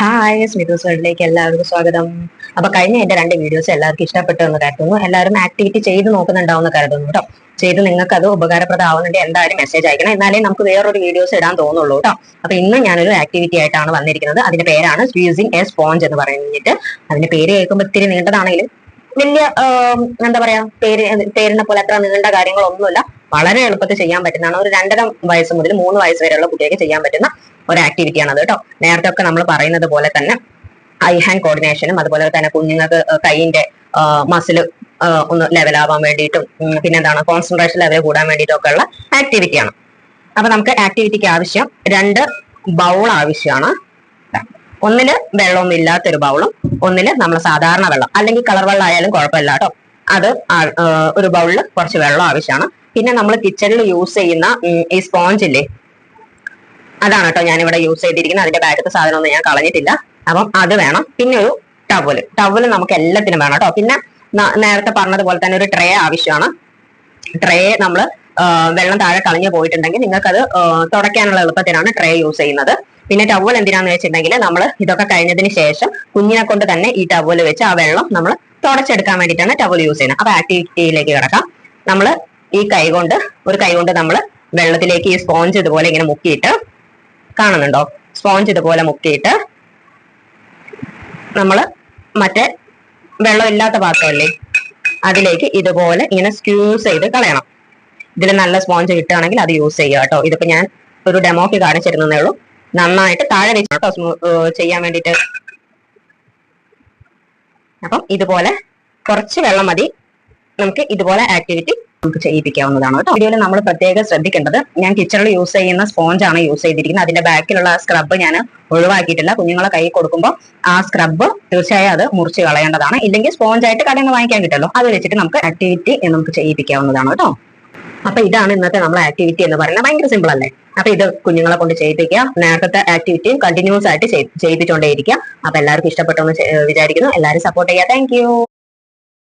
Hi സ്മിതൂസ് വേൾഡിലേക്ക് എല്ലാവർക്കും സ്വാഗതം. അപ്പൊ കഴിഞ്ഞ എന്റെ 2 വീഡിയോസ് എല്ലാവർക്കും ഇഷ്ടപ്പെട്ടു എന്ന് കരുതുന്നു. എല്ലാവരും ആക്ടിവിറ്റി ചെയ്ത് നോക്കുന്നുണ്ടാവുമെന്ന് കരുതുന്നു കേട്ടോ. ചെയ്ത് നിങ്ങൾക്ക് അത് ഉപകാരപ്രദമാവുന്നുണ്ട് എന്തായാലും മെസ്സേജ് അയക്കണം, എന്നാലേ നമുക്ക് വേറൊരു വീഡിയോസ് ഇടാൻ തോന്നുള്ളൂ കേട്ടോ. അപ്പൊ ഇന്ന് ഞാനൊരു ആക്ടിവിറ്റി ആയിട്ടാണ് വന്നിരിക്കുന്നത്. അതിന്റെ പേരാണ് യൂസിങ് എ സ്പോഞ്ച് എന്ന് പറഞ്ഞിട്ട്. അതിന്റെ പേര് കേൾക്കുമ്പോൾ ഇത്തിരി നീണ്ടതാണെങ്കിലും വലിയ എന്താ പറയാ, പേരിനെ പോലെ അത്ര നീണ്ട കാര്യങ്ങളൊന്നുമില്ല. വളരെ എളുപ്പത്തിൽ ചെയ്യാൻ പറ്റുന്നതാണ്. ഒരു 2.5 വയസ്സ് മുതൽ 3 വയസ്സ് വരെയുള്ള കുട്ടികൾക്ക് ചെയ്യാൻ പറ്റുന്ന ഒരു ആക്ടിവിറ്റിയാണ് അത് കേട്ടോ. നേരത്തെ ഒക്കെ നമ്മൾ പറയുന്നത് പോലെ തന്നെ ഐ ഹാൻഡ് കോർഡിനേഷനും അതുപോലെ തന്നെ കുഞ്ഞുങ്ങൾക്ക് കൈയിന്റെ മസിൽ ഒന്ന് ലെവലാവാൻ വേണ്ടിയിട്ടും പിന്നെന്താണ് കോൺസെൻട്രേഷൻ ലെവൽ കൂടാൻ വേണ്ടിയിട്ടും ഒക്കെ ഉള്ള ആക്ടിവിറ്റിയാണ്. അപ്പൊ നമുക്ക് ആക്ടിവിറ്റിക്ക് ആവശ്യം 2 ബൗൾ ആവശ്യമാണ്. ഒന്നില് വെള്ളമൊന്നും ഇല്ലാത്തൊരു ബൗളും ഒന്നില് നമ്മൾ സാധാരണ വെള്ളം അല്ലെങ്കിൽ കളർ വെള്ളം ആയാലും കുഴപ്പമില്ല കേട്ടോ. അത് ഒരു ബൗളിൽ കുറച്ച് വെള്ളം ആവശ്യമാണ്. പിന്നെ നമ്മൾ കിച്ചണിൽ യൂസ് ചെയ്യുന്ന ഈ സ്പോഞ്ച് ഇല്ലേ, അതാണ് കേട്ടോ ഞാനിവിടെ യൂസ് ചെയ്തിരിക്കുന്നത്. അതിന്റെ ബാഗത്തെ സാധനമൊന്നും ഞാൻ കളഞ്ഞിട്ടില്ല. അപ്പം അത് വേണം. പിന്നെ ഒരു ടവല് നമുക്ക് എല്ലാത്തിനും വേണം കേട്ടോ. പിന്നെ നേരത്തെ പറഞ്ഞതുപോലെ തന്നെ ഒരു ട്രേ ആവശ്യമാണ്. ട്രേ നമ്മൾ വെള്ളം താഴെ കളഞ്ഞു പോയിട്ടുണ്ടെങ്കിൽ നിങ്ങൾക്കത് തുടയ്ക്കാനുള്ള എളുപ്പത്തിനാണ് ട്രേ യൂസ് ചെയ്യുന്നത്. പിന്നെ ടവൽ എന്തിനാന്ന് വെച്ചിട്ടുണ്ടെങ്കിൽ നമ്മൾ ഇതൊക്കെ കഴിഞ്ഞതിന് ശേഷം കുഞ്ഞിനെ കൊണ്ട് തന്നെ ഈ ടവൽ വെച്ച് ആ വെള്ളം നമ്മൾ തുടച്ചെടുക്കാൻ വേണ്ടിയിട്ടാണ് ടവൽ യൂസ് ചെയ്യുന്നത്. അപ്പൊ ആക്ടിവിറ്റിയിലേക്ക് കിടക്കാം. നമ്മൾ ഈ ഒരു കൈ കൊണ്ട് നമ്മൾ വെള്ളത്തിലേക്ക് ഈ സ്പോഞ്ച് ഇതുപോലെ ഇങ്ങനെ മുക്കിയിട്ട്, കാണുന്നുണ്ടോ, സ്പോഞ്ച് ഇതുപോലെ മുക്കിയിട്ട് നമ്മൾ മറ്റേ വെള്ളമില്ലാത്ത പാത്രമല്ലേ അതിലേക്ക് ഇതുപോലെ ഇങ്ങനെ സ്ക്യൂസ് ചെയ്ത് കളയണം. ഇതിൽ നല്ല സ്പോഞ്ച് കിട്ടുകയാണെങ്കിൽ അത് യൂസ് ചെയ്യുക കേട്ടോ. ഇതിപ്പോ ഞാൻ ഒരു ഡെമോക്ക് കാണിച്ചിരുന്നേ ഉള്ളൂ. നന്നായിട്ട് താഴെ വെച്ച് കേട്ടോ ചെയ്യാൻ വേണ്ടിയിട്ട്. അപ്പം ഇതുപോലെ കുറച്ച് വെള്ളം മതി. നമുക്ക് ഇതുപോലെ ആക്ടിവിറ്റി നമുക്ക് ചെയ്യിപ്പിക്കാവുന്നതാണ് കേട്ടോ. വീഡിയോയിൽ നമ്മൾ പ്രത്യേകം ശ്രദ്ധിക്കേണ്ടത്, ഞാൻ കിച്ചണിൽ യൂസ് ചെയ്യുന്ന സ്പോഞ്ച് ആണ് യൂസ് ചെയ്തിരിക്കുന്നത്. അതിന്റെ ബാക്കിലുള്ള സ്ക്രബ് ഞാൻ ഒഴിവാക്കിയിട്ടില്ല. കുഞ്ഞുങ്ങളെ കൈ കൊടുക്കുമ്പോൾ ആ സ്ക്രബ് തീർച്ചയായും അത് മുറിച്ച് കളയേണ്ടതാണ്. ഇല്ലെങ്കിൽ സ്പോഞ്ച് ആയിട്ട് കടയിൽ നിന്ന് വാങ്ങിക്കാൻ കിട്ടുമല്ലോ, അത് വെച്ചിട്ട് നമുക്ക് ആക്ടിവിറ്റി നമുക്ക് ചെയ്യിപ്പിക്കാവുന്നതാണ് കേട്ടോ. അപ്പൊ ഇതാണ് ഇന്നത്തെ നമ്മളെ ആക്ടിവിറ്റി എന്ന് പറയുന്നത്. ഭയങ്കര സിമ്പിൾ അല്ലേ? അപ്പൊ ഇത് കുഞ്ഞുങ്ങളെ കൊണ്ട് ചെയ്യിപ്പിക്കുക. നേരത്തെ ആക്ടിവിറ്റിയും കണ്ടിന്യൂസ് ആയിട്ട് ചെയ്യിപ്പിച്ചുകൊണ്ടേയിരിക്കുക. അപ്പൊ എല്ലാവർക്കും ഇഷ്ടപ്പെട്ടു എന്ന് വിചാരിക്കുന്നു. എല്ലാവരും സപ്പോർട്ട് ചെയ്യുക. താങ്ക്